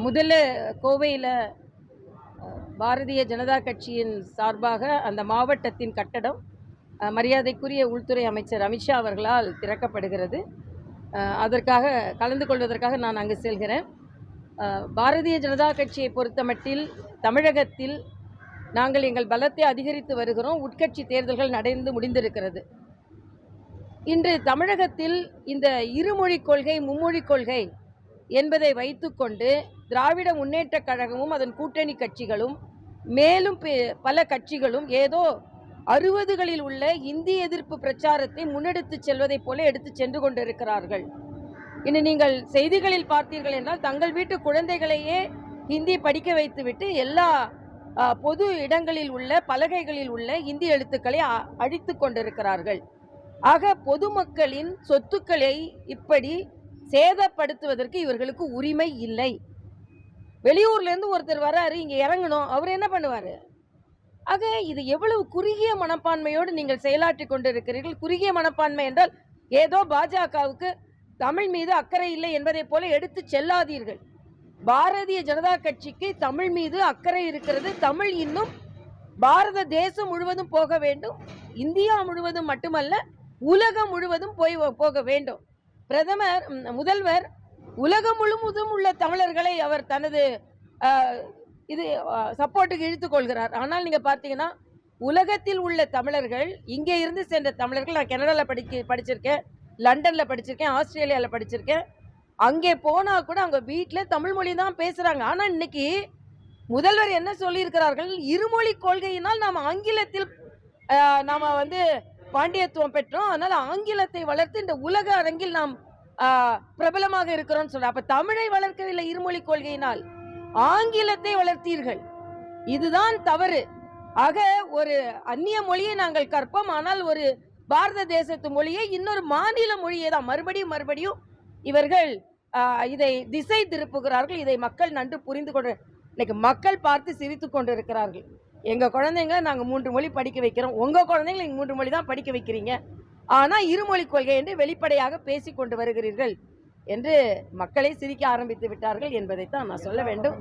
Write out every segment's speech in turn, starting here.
முதல்ல கோவையில் பாரதிய ஜனதா கட்சியின் சார்பாக அந்த மாவட்டத்தின் கட்டடம் மரியாதைக்குரிய உள்துறை அமைச்சர் அமித்ஷா அவர்களால் திறக்கப்படுகிறது. அதற்காக கலந்து கொள்வதற்காக நான் அங்கு செல்கிறேன். பாரதிய ஜனதா கட்சியை பொறுத்தமட்டில் தமிழகத்தில் நாங்கள் எங்கள் பலத்தை அதிகரித்து வருகிறோம். உட்கட்சி தேர்தல்கள் நடந்து முடிந்திருக்கிறது. இன்று தமிழகத்தில் இந்த இருமொழிக் கொள்கை மும்மொழிக் கொள்கை என்பதை வைத்துக்கொண்டு திராவிட முன்னேற்றக் கழகமும் அதன் கூட்டணி கட்சிகளும் மேலும் பல கட்சிகளும் ஏதோ 60களில் உள்ள இந்தி எதிர்ப்பு பிரச்சாரத்தை முன்னெடுத்து செல்வதைப் போல எடுத்து சென்று கொண்டிருக்கிறார்கள். இனி நீங்கள் செய்திகளில் பார்த்தீர்கள் என்றால் தங்கள் வீட்டு குழந்தைகளையே ஹிந்தி படிக்க வைத்துவிட்டு எல்லா பொது இடங்களில் உள்ள பலகைகளில் உள்ள இந்தி எழுத்துக்களை அழித்து கொண்டிருக்கிறார்கள். ஆக பொதுமக்களின் சொத்துக்களை இப்படி சேதப்படுத்துவதற்கு இவர்களுக்கு உரிமை இல்லை. வெளியூர்லேருந்து ஒருத்தர் வராரு, இங்கே இறங்கணும், அவர் என்ன பண்ணுவார்? ஆக இது எவ்வளவு குறுகிய மனப்பான்மையோடு நீங்கள் செயலாற்றி கொண்டிருக்கிறீர்கள். குறுகிய மனப்பான்மை என்றால் ஏதோ பாஜகவுக்கு தமிழ் மீது அக்கறை இல்லை என்பதை போல எடுத்து செல்லாதீர்கள். பாரதிய ஜனதா கட்சிக்கு தமிழ் மீது அக்கறை இருக்கிறது. தமிழ் இன்னும் பாரத தேசம் முழுவதும் போக வேண்டும். இந்தியா முழுவதும் மட்டுமல்ல, உலகம் முழுவதும் போக வேண்டும். பிரதமர் முதல்வர் உலகம் முழுவதும் உள்ள தமிழர்களை அவர் தனது இது சப்போர்ட்டுக்கு இழுத்துக் கொள்கிறார். ஆனால் நீங்கள் பார்த்தீங்கன்னா உலகத்தில் உள்ள தமிழர்கள், இங்கே இருந்து சென்ற தமிழர்கள், நான் கனடாவில் படிச்சிருக்கேன், லண்டனில் படிச்சிருக்கேன், ஆஸ்திரேலியாவில் படிச்சிருக்கேன். அங்கே போனால் கூட அவங்க வீட்டில் தமிழ் மொழி தான் பேசுகிறாங்க. ஆனால் இன்னைக்கு முதல்வர் என்ன சொல்லியிருக்கிறார்கள்? இருமொழி கொள்கையினால் நாம் ஆங்கிலத்தில் நாம் பாண்டியத்துவம் பெற்றோம், அதனால் ஆங்கிலத்தை வளர்த்து இந்த உலக அரங்கில் நாம் பிரபலமாக இருக்கிறோம் சொல்ற. அப்ப தமிழை வளர்க்கவில்லை, இருமொழி கொள்கையினால் ஆங்கிலத்தை வளர்த்தீர்கள். இதுதான் தவறு. ஆக ஒரு அந்நிய மொழியை நாங்கள் கற்போம், ஆனால் ஒரு பாரத தேசத்து மொழியை இன்னொரு மாநில மொழியை தான் மறுபடியும் இவர்கள் இதை திசை திருப்புகிறார்கள். இதை மக்கள் நன்கு புரிந்து கொண்டு இன்னைக்கு மக்கள் பார்த்து சிரித்து கொண்டு இருக்கிறார்கள். எங்கள் குழந்தைங்களை நாங்கள் 3 மொழி படிக்க வைக்கிறோம், உங்கள் குழந்தைங்களை 3 மொழி தான் படிக்க வைக்கிறீங்க, ஆனால் இருமொழி கொள்கை என்று வெளிப்படையாக பேசி கொண்டு வருகிறீர்கள் என்று மக்களை சிரிக்க ஆரம்பித்து விட்டார்கள் என்பதைத்தான் நான் சொல்ல வேண்டும்.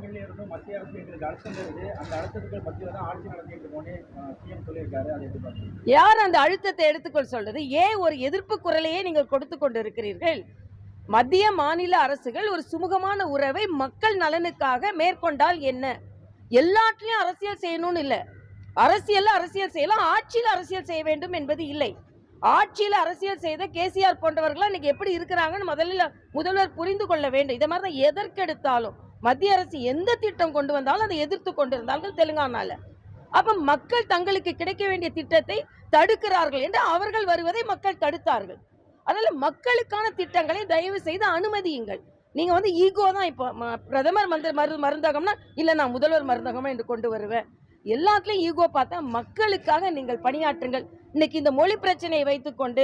யார் அந்த அழுத்தத்தை எடுத்துக்கொள் சொல்றது? ஏன் ஒரு எதிர்ப்பு குரலையே நீங்கள் கொடுத்து கொண்டு இருக்கிறீர்கள்? மத்திய மாநில அரசுகள் ஒரு சுமூகமான உறவை மக்கள் நலனுக்காக மேற்கொண்டால் என்ன? எல்லாற்றிலையும் அரசியல் செய்யணும்னு இல்லை. அரசியல் செய்யலாம், ஆட்சியில் அரசியல் செய்ய வேண்டும் என்பது இல்லை. ஆட்சியில் அரசியல் செய்த கேசிஆர் போன்றவர்களாம் இன்னைக்கு எப்படி இருக்கிறாங்கன்னு முதல்வர் புரிந்து கொள்ள வேண்டும். இதை மாதிரி தான் எதற்கெடுத்தாலும் மத்திய அரசு எந்த திட்டம் கொண்டு வந்தாலும் அதை எதிர்த்து கொண்டிருந்தார்கள் தெலுங்கானால. அப்ப மக்கள் தங்களுக்கு கிடைக்க வேண்டிய திட்டத்தை தடுக்கிறார்கள் என்று அவர்கள் வருவதை மக்கள் தடுத்தார்கள். அதனால மக்களுக்கான திட்டங்களை தயவு செய்து அனுமதியுங்கள். நீங்க ஈகோ தான். இப்போ பிரதமர் மருந்தகம்னா இல்லை, நான் முதல்வர் மருந்தகமா என்று கொண்டு வருவேன். எல்லாத்துலேயும் ஈகோ பார்த்தா மக்களுக்காக நீங்கள் பணியாற்றுங்கள். இன்னைக்கு இந்த மொழி பிரச்சனையை வைத்துக்கொண்டு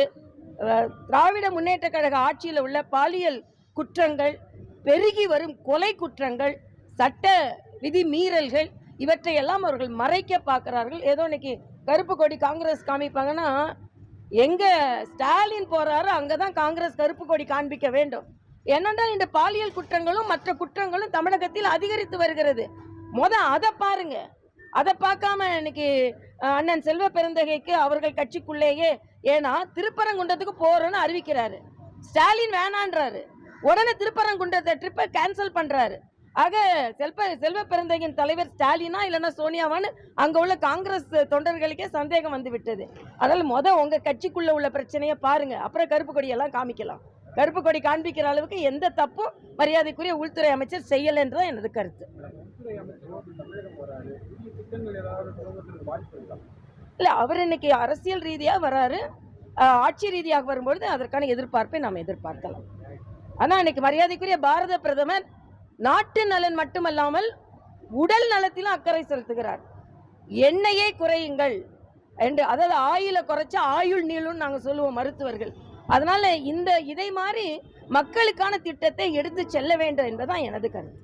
திராவிட முன்னேற்ற கழக ஆட்சியில் உள்ள பாலியல் குற்றங்கள், பெருகி வரும் கொலை குற்றங்கள், சட்ட விதி மீறல்கள், இவற்றையெல்லாம் அவர்கள் மறைக்க பார்க்கிறார்கள். ஏதோ இன்னைக்கு கருப்பு கொடி காங்கிரஸ் காமிப்பாங்கன்னா, எங்க ஸ்டாலின் போறாரோ அங்கதான் காங்கிரஸ் கருப்பு கொடி காண்பிக்க வேண்டும். என்னென்றால் இந்த பாலியல் குற்றங்களும் மற்ற குற்றங்களும் தமிழகத்தில் அதிகரித்து வருகிறது. அதை பாருங்க. அதை பார்க்காம இன்னைக்கு அண்ணன் செல்வ பெருந்தகைக்கு அவர்கள் கட்சிக்குள்ளேயே, ஏன்னா திருப்பரங்குன்றத்துக்கு போறோன்னு அறிவிக்கிறாரு, ஸ்டாலின் வேணான்றாரு, உடனே திருப்பரங்குன்றத்தை ட்ரிப்பை கேன்சல் பண்றாரு. ஆக செல்வ பெருந்தகையின் தலைவர் ஸ்டாலினா இல்லைன்னா சோனியாவான்னு அங்க உள்ள காங்கிரஸ் தொண்டர்களுக்கே சந்தேகம் வந்து விட்டது. அதனால உங்க கட்சிக்குள்ள உள்ள பிரச்சனையை பாருங்க, அப்புறம் கருப்பு கொடியெல்லாம் காமிக்கலாம். கருப்பு கொடி காண்பிக்கிற அளவுக்கு எந்த தப்பும் மரியாதைக்குரிய உள்துறை அமைச்சர் செய்யல என்றுதான் எனது கருத்து. இல்ல, அவர் இன்னைக்கு அரசியல் ரீதியா வராரு, ஆட்சி ரீதியாக வரும்பொழுது அதற்கான எதிர்பார்ப்பை நாம் எதிர்பார்க்கலாம். ஆனா இன்னைக்கு மரியாதைக்குரிய பாரத பிரதமர் நாட்டு நலன் மட்டுமல்லாமல் உடல் நலத்திலும் அக்கறை செலுத்துகிறார். எண்ணெயை குறையுங்கள் என்று, அதாவது ஆயில குறைச்சா ஆயுள் நீளும் நாங்க சொல்லுவோம் மருத்துவர்கள். அதனால இதை மாதிரி மக்களுக்கான திட்டத்தை எடுத்து செல்ல வேண்டும் என்பதுதான் எனது கருத்து.